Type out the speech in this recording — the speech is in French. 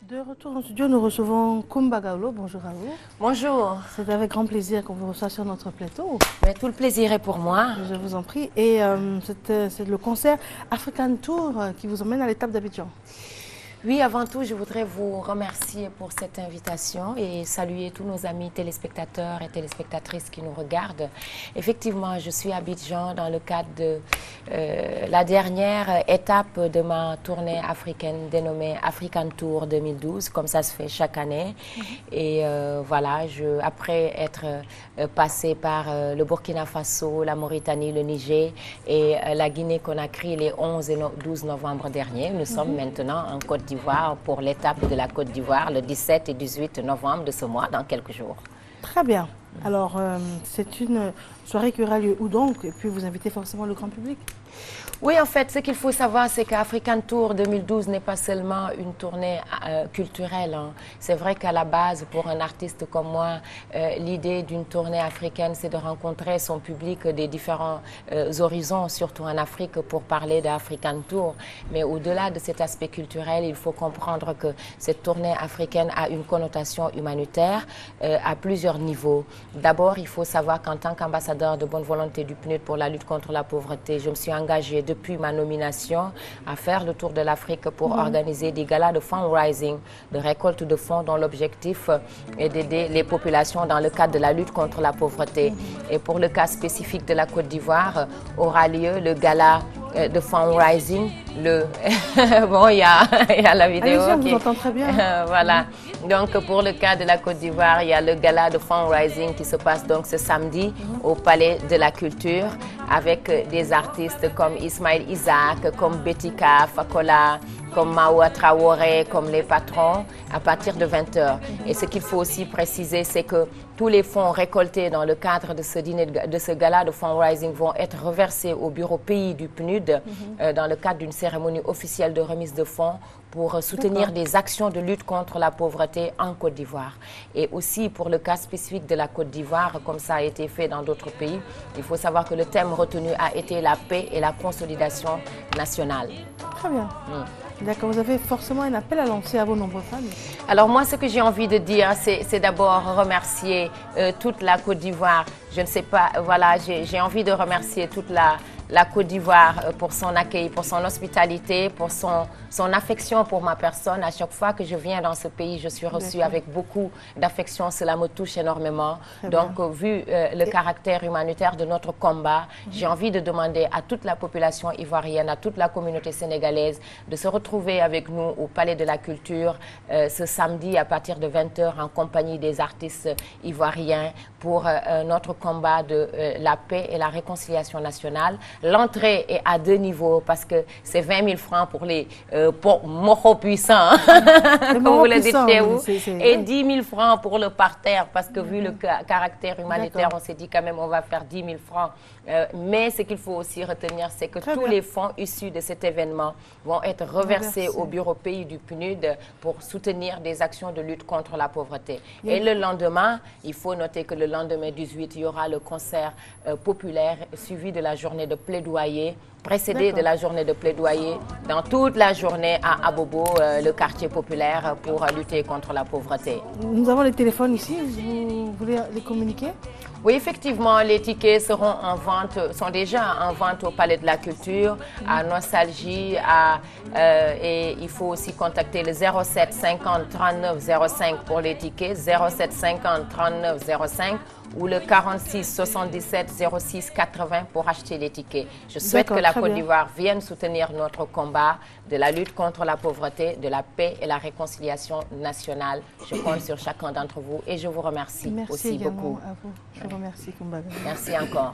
De retour en studio, nous recevons Coumba Gawlo. Bonjour à vous. Bonjour. C'est avec grand plaisir qu'on vous reçoit sur notre plateau. Mais tout le plaisir est pour moi. Je vous en prie. Et c'est le concert African Tour qui vous emmène à l'étape d'Abidjan. Oui, avant tout, je voudrais vous remercier pour cette invitation et saluer tous nos amis téléspectateurs et téléspectatrices qui nous regardent. Effectivement, je suis à Abidjan dans le cadre de la dernière étape de ma tournée africaine dénommée African Tour 2012, comme ça se fait chaque année. Et voilà, après être passé par le Burkina Faso, la Mauritanie, le Niger et la Guinée-Conakry les 11 et 12 novembre dernier, nous sommes maintenant en Côte d'Ivoire pour l'étape de la Côte d'Ivoire le 17 et 18 novembre de ce mois, dans quelques jours. Très bien. Alors, c'est une soirée qui aura lieu où donc? Et puis, vous invitez forcément le grand public? Oui, en fait, ce qu'il faut savoir, c'est qu'African Tour 2012 n'est pas seulement une tournée culturelle. Hein. C'est vrai qu'à la base, pour un artiste comme moi, l'idée d'une tournée africaine, c'est de rencontrer son public des différents horizons, surtout en Afrique, pour parler d'African Tour. Mais au-delà de cet aspect culturel, il faut comprendre que cette tournée africaine a une connotation humanitaire à plusieurs niveaux. D'abord, il faut savoir qu'en tant qu'ambassadeur de bonne volonté du PNUD pour la lutte contre la pauvreté, je me suis engagée depuis ma nomination à faire le tour de l'Afrique pour organiser des galas de fundraising, de récolte de fonds dont l'objectif est d'aider les populations dans le cadre de la lutte contre la pauvreté. Et pour le cas spécifique de la Côte d'Ivoire, aura lieu le gala de fundraising. Bon, il y a la vidéo. Allez-y, on vous entend très bien. Voilà. Donc, pour le cas de la Côte d'Ivoire, il y a le gala de fundraising qui se passe donc ce samedi au Palais de la Culture avec des artistes comme Ismaël Isaac, comme Betika Fakola, comme Maoua Traoré, comme les patrons, à partir de 20 h. Et ce qu'il faut aussi préciser, c'est que tous les fonds récoltés dans le cadre de ce dîner, de ce gala de fundraising vont être reversés au bureau pays du PNUD dans le cadre d'une cérémonie officielle de remise de fonds pour soutenir des actions de lutte contre la pauvreté en Côte d'Ivoire. Et aussi pour le cas spécifique de la Côte d'Ivoire, comme ça a été fait dans d'autres pays, il faut savoir que le thème retenu a été la paix et la consolidation nationale. Très bien. D'accord, vous avez forcément un appel à lancer à vos nombreux fans. Alors moi, ce que j'ai envie de dire, c'est d'abord remercier toute la Côte d'Ivoire. Je ne sais pas, voilà, j'ai envie de remercier toute la Côte d'Ivoire pour son accueil, pour son hospitalité, pour son affection pour ma personne. À chaque fois que je viens dans ce pays, je suis reçue avec beaucoup d'affection. Cela me touche énormément. Donc, vu le caractère humanitaire de notre combat, j'ai envie de demander à toute la population ivoirienne, à toute la communauté sénégalaise, de se retrouver avec nous au Palais de la Culture ce samedi à partir de 20 h en compagnie des artistes ivoiriens pour notre combat de la paix et la réconciliation nationale. L'entrée est à 2 niveaux parce que c'est 20 000 francs pour les moros puissants, comme vous le dites chez vous, et 10 000 francs pour le parterre parce que vu le caractère humanitaire, on s'est dit quand même on va faire 10 000 francs. Mais ce qu'il faut aussi retenir, c'est que tous les fonds issus de cet événement vont être reversés au bureau pays du PNUD pour soutenir des actions de lutte contre la pauvreté. Et le lendemain, il faut noter que le lendemain 18, il y aura le concert populaire suivi de la journée de plaidoyer, précédé de la journée de plaidoyer dans toute la journée à Abobo, le quartier populaire, pour lutter contre la pauvreté. Nous avons les téléphones ici, vous voulez les communiquer? Oui, effectivement, les tickets seront en vente, sont déjà en vente au Palais de la Culture, à Nostalgie, et il faut aussi contacter le 07 50 39 05 pour les tickets, 07 50 39 05 ou le 46 77 06 80 pour acheter les tickets. Je souhaite que la Côte d'Ivoire vienne soutenir notre combat de la lutte contre la pauvreté, de la paix et la réconciliation nationale. Je compte sur chacun d'entre vous et je vous remercie aussi beaucoup. Merci également à vous. Je vous remercie, Coumba. Merci encore.